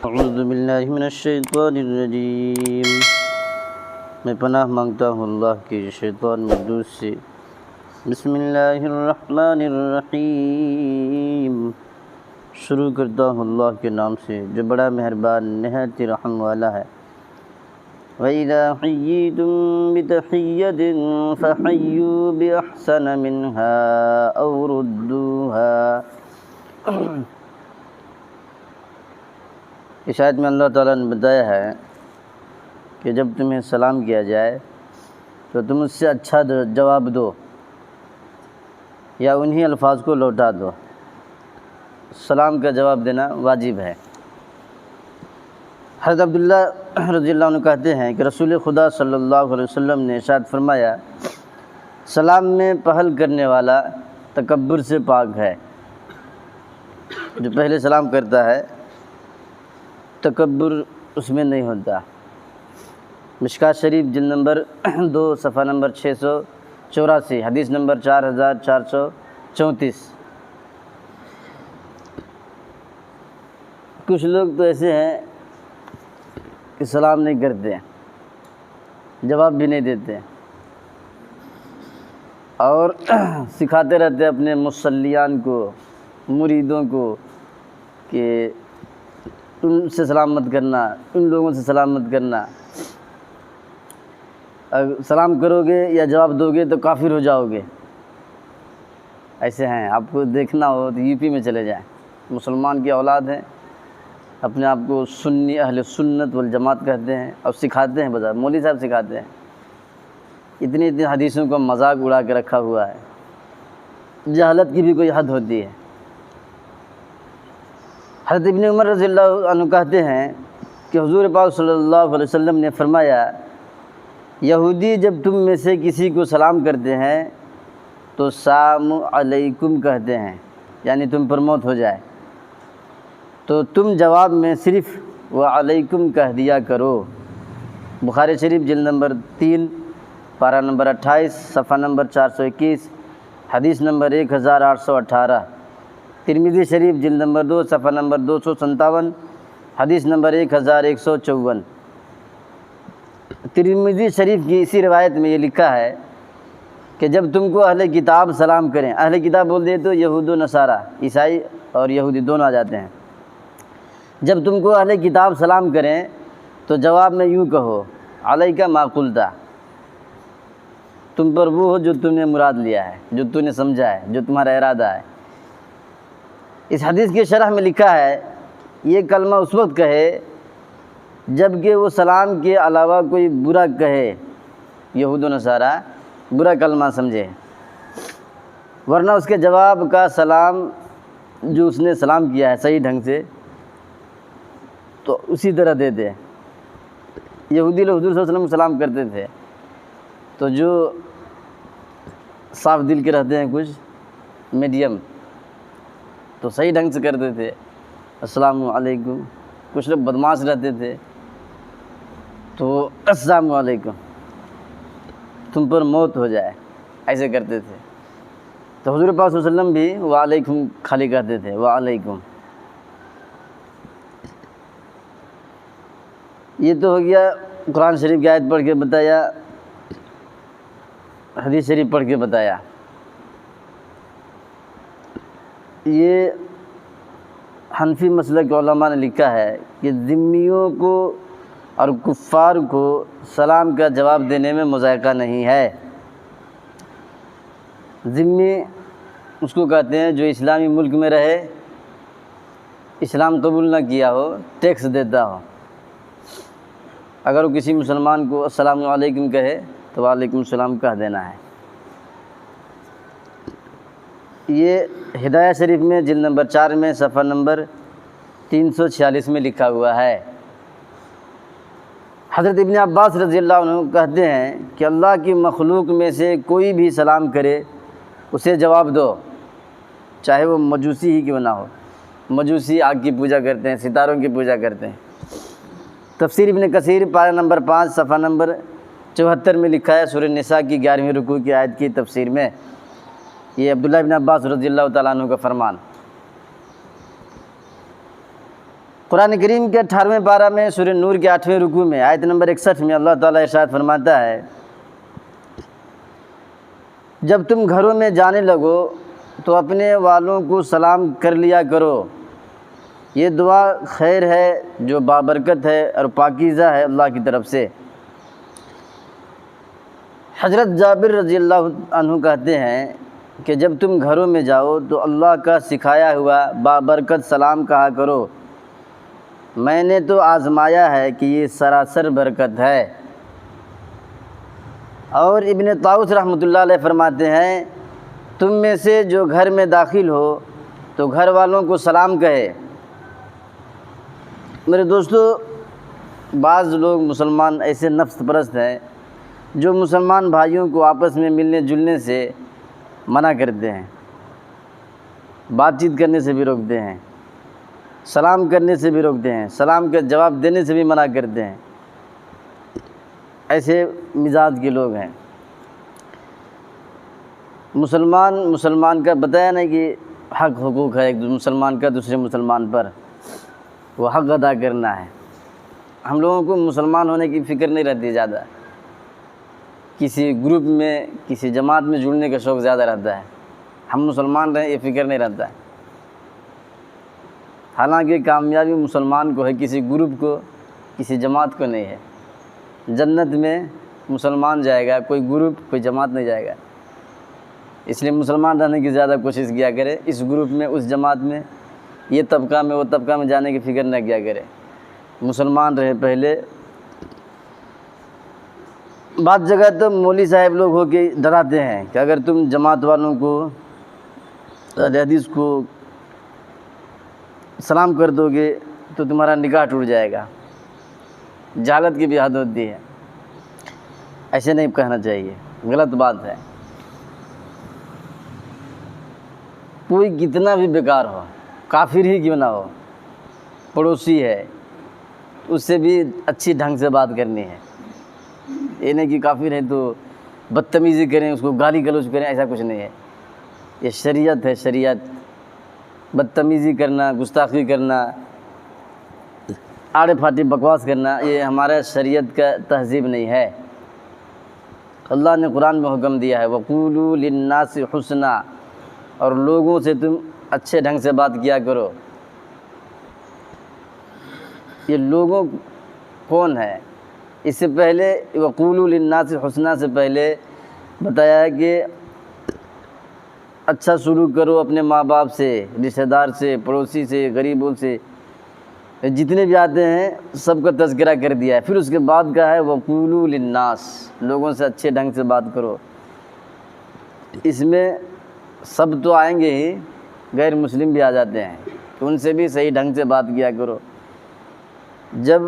اعوذ باللہ من الشیطان الرجیم، میں پناہ مانگتا ہوں اللہ کے شیطان مردود سے۔ بسم اللہ الرحمن الرحیم، شروع کرتا ہوں اللہ کے نام سے جو بڑا مہربان نہایت رحم والا ہے۔ وَإِذَا حَيِّيتُم بِتَحِيَّةٍ فَحَيُّوا بِأَحْسَنَ مِنْهَا أَوْ رُدُّوهَا۔ اس آیت میں اللہ تعالیٰ نے بتایا ہے کہ جب تمہیں سلام کیا جائے تو تم اس سے اچھا جواب دو یا انہی الفاظ کو لوٹا دو۔ سلام کا جواب دینا واجب ہے۔ حضرت عبداللہ رضی اللہ عنہ کہتے ہیں کہ رسول خدا صلی اللہ علیہ وسلم نے ارشاد فرمایا، سلام میں پہل کرنے والا تکبر سے پاک ہے۔ جو پہلے سلام کرتا ہے تکبر اس میں نہیں ہوتا۔ مشکوٰۃ شریف جلد نمبر 2 صفحہ نمبر 684، حدیث نمبر 4434۔ کچھ لوگ تو ایسے ہیں کہ سلام نہیں کرتے، جواب بھی نہیں دیتے اور سکھاتے رہتے اپنے مصلیان کو، مریدوں کو کہ ان سے سلام مت کرنا، ان لوگوں سے سلام مت کرنا، اگر سلام کرو گے یا جواب دو گے تو کافر ہو جاؤ گے۔ ایسے ہیں، آپ کو دیکھنا ہو تو یو پی میں چلے جائیں، مسلمان کی اولاد ہیں، اپنے آپ کو سنی اہل سنت والجماعت کہتے ہیں اور سکھاتے ہیں، بذات مولوی صاحب سکھاتے ہیں۔ اتنی حدیثوں کو مذاق اڑا کے رکھا ہوا ہے، جہالت کی بھی کوئی حد ہوتی ہے۔ حضرت ابن عمر رضی اللہ عنہ کہتے ہیں کہ حضور پاک صلی اللہ علیہ وسلم نے فرمایا، یہودی جب تم میں سے کسی کو سلام کرتے ہیں تو سلام علیکم کہتے ہیں، یعنی تم پر موت ہو جائے تو تم جواب میں صرف وعلیکم کہہ دیا کرو۔ بخاری شریف جلد نمبر 3 پارہ نمبر 28 صفحہ نمبر 421، حدیث نمبر 1818۔ ترمذی شریف جلد نمبر 2 صفحہ نمبر 257، حدیث نمبر 1154۔ ترمذی شریف کی اسی روایت میں یہ لکھا ہے کہ جب تم کو اہل کتاب سلام کریں، اہل کتاب بول دے تو یہود و نصارہ، عیسائی اور یہودی دونوں آ جاتے ہیں۔ جب تم کو اہل کتاب سلام کریں تو جواب میں یوں کہو، علیک ما قلت، تم پر وہ ہو جو تم نے مراد لیا ہے، جو تم نے سمجھا ہے، جو تمہارا ارادہ ہے۔ اس حدیث کی شرح میں لکھا ہے، یہ کلمہ اس وقت کہے جب کہ وہ سلام کے علاوہ کوئی برا کہے، یہود و نصارہ برا کلمہ سمجھے، ورنہ اس کے جواب کا سلام جو اس نے سلام کیا ہے صحیح ڈھنگ سے تو اسی طرح دے دے۔ یہودی لوگ حضور صلی اللہ علیہ وسلم کو سلام کرتے تھے تو جو صاف دل کے رہتے ہیں، کچھ میڈیم، تو صحیح ڈھنگ سے کرتے تھے، السلام علیکم۔ کچھ لوگ بدماش رہتے تھے تو السلام علیکم، تم پر موت ہو جائے، ایسے کرتے تھے۔ تو حضور پاک صلی اللہ علیہ وسلم بھی وعلیکم خالی کہتے تھے، وعلیکم۔ یہ تو ہو گیا قرآن شریف کی آیت پڑھ کے بتایا، حدیث شریف پڑھ کے بتایا۔ یہ حنفی مسلک کے علماء نے لکھا ہے کہ ذمیوں کو اور کفار کو سلام کا جواب دینے میں مذائقہ نہیں ہے۔ ذمی اس کو کہتے ہیں جو اسلامی ملک میں رہے، اسلام قبول نہ کیا ہو، ٹیکس دیتا ہو۔ اگر وہ کسی مسلمان کو السلام علیکم کہے تو وعلیکم السلام کہہ دینا ہے۔ یہ ہدایہ شریف میں جلد نمبر 4 میں صفحہ نمبر 346 میں لکھا ہوا ہے۔ حضرت ابن عباس رضی اللہ عنہ کہتے ہیں کہ اللہ کی مخلوق میں سے کوئی بھی سلام کرے اسے جواب دو، چاہے وہ مجوسی ہی کیوں نہ ہو۔ مجوسی آگ کی پوجا کرتے ہیں، ستاروں کی پوجا کرتے ہیں۔ تفسیر ابن کثیر پارہ نمبر 5 صفحہ نمبر 74 میں لکھا ہے، سورہ نساء کی 11ویں رکوع کی آیت کی تفسیر میں، یہ عبداللہ ابن عباس رضی اللہ تعالیٰ عنہ کا فرمان۔ قرآن کریم کے 18ویں پارہ میں سورہ نور کے 8ویں رکوع میں آیت نمبر 61 میں اللہ تعالیٰ ارشاد فرماتا ہے، جب تم گھروں میں جانے لگو تو اپنے والوں کو سلام کر لیا کرو، یہ دعا خیر ہے جو بابرکت ہے اور پاکیزہ ہے اللہ کی طرف سے۔ حضرت جابر رضی اللہ عنہ کہتے ہیں کہ جب تم گھروں میں جاؤ تو اللہ کا سکھایا ہوا بابرکت سلام کہا کرو، میں نے تو آزمایا ہے کہ یہ سراسر برکت ہے۔ اور ابن طاؤس رحمۃ اللہ علیہ فرماتے ہیں، تم میں سے جو گھر میں داخل ہو تو گھر والوں کو سلام کہے۔ میرے دوستو، بعض لوگ مسلمان ایسے نفس پرست ہیں جو مسلمان بھائیوں کو آپس میں ملنے جلنے سے منع کرتے ہیں، بات چیت کرنے سے بھی روکتے ہیں، سلام کرنے سے بھی روکتے ہیں، سلام کا جواب دینے سے بھی منع کرتے ہیں۔ ایسے مزاج کے لوگ ہیں۔ مسلمان کا بتایا نہیں کہ حق حقوق ہے ایک مسلمان کا دوسرے مسلمان پر، وہ حق ادا کرنا ہے۔ ہم لوگوں کو مسلمان ہونے کی فکر نہیں رہتی زیادہ، کسی گروپ میں کسی جماعت میں جڑنے کا شوق زیادہ رہتا ہے۔ ہم مسلمان رہیں یہ فکر نہیں رہتا ہے۔ حالانکہ کامیابی مسلمان کو ہے، کسی گروپ کو کسی جماعت کو نہیں ہے۔ جنت میں مسلمان جائے گا، کوئی گروپ کوئی جماعت نہیں جائے گا۔ اس لیے مسلمان رہنے کی زیادہ کوشش کیا کرے، اس گروپ میں اس جماعت میں یہ طبقہ میں وہ طبقہ میں جانے کی فکر نہ کیا کرے، مسلمان رہے پہلے۔ بعض جگہ تو مولوی صاحب لوگ ہو کے ڈراتے ہیں کہ اگر تم جماعت والوں کو حدیث کو سلام کر دو گے تو تمہارا نکاح ٹوٹ جائے گا۔ جہالت کی بھی حد ہوتی ہے، ایسے نہیں کہنا چاہیے، غلط بات ہے۔ کوئی کتنا بھی بیکار ہو، کافر ہی کیوں نہ ہو، پڑوسی ہے، اس سے بھی اچھی ڈھنگ سے بات کرنی ہے۔ یہ نہیں کہ کافر ہے تو بدتمیزی کریں، اس کو گالی گلوچ کریں، ایسا کچھ نہیں ہے۔ یہ شریعت ہے، شریعت۔ بدتمیزی کرنا، گستاخی کرنا، آڑے پھاٹی بکواس کرنا، یہ ہمارا شریعت کا تہذیب نہیں ہے۔ اللہ نے قرآن میں حکم دیا ہے، وَقُولُوا لِلنَّاسِ حُسْنًا، اور لوگوں سے تم اچھے ڈھنگ سے بات کیا کرو۔ یہ لوگوں کون ہے؟ اس سے پہلے وَقُولُوا لِلنَّاسِ حُسْنًا سے پہلے بتایا ہے کہ اچھا سلوک کرو اپنے ماں باپ سے، رشتہ دار سے، پڑوسی سے، غریبوں سے، جتنے بھی آتے ہیں سب کا تذکرہ کر دیا ہے۔ پھر اس کے بعد کہا ہے وَقُولُوا لِلنَّاسِ، لوگوں سے اچھے ڈھنگ سے بات کرو۔ اس میں سب تو آئیں گے ہی، غیر مسلم بھی آ جاتے ہیں، تو ان سے بھی صحیح ڈھنگ سے بات کیا کرو۔ جب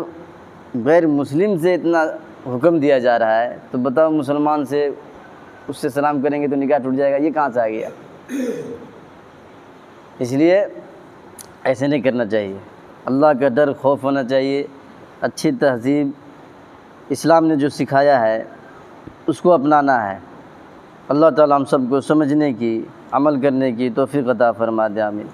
غیر مسلم سے اتنا حکم دیا جا رہا ہے تو بتاؤ مسلمان سے اس سے سلام کریں گے تو نکاح ٹوٹ جائے گا، یہ کہاں سے آ گیا؟ اس لیے ایسے نہیں کرنا چاہیے۔ اللہ کا ڈر، خوف ہونا چاہیے، اچھی تہذیب اسلام نے جو سکھایا ہے اس کو اپنانا ہے۔ اللہ تعالیٰ ہم سب کو سمجھنے کی، عمل کرنے کی توفیق عطا فرما دے، آمین۔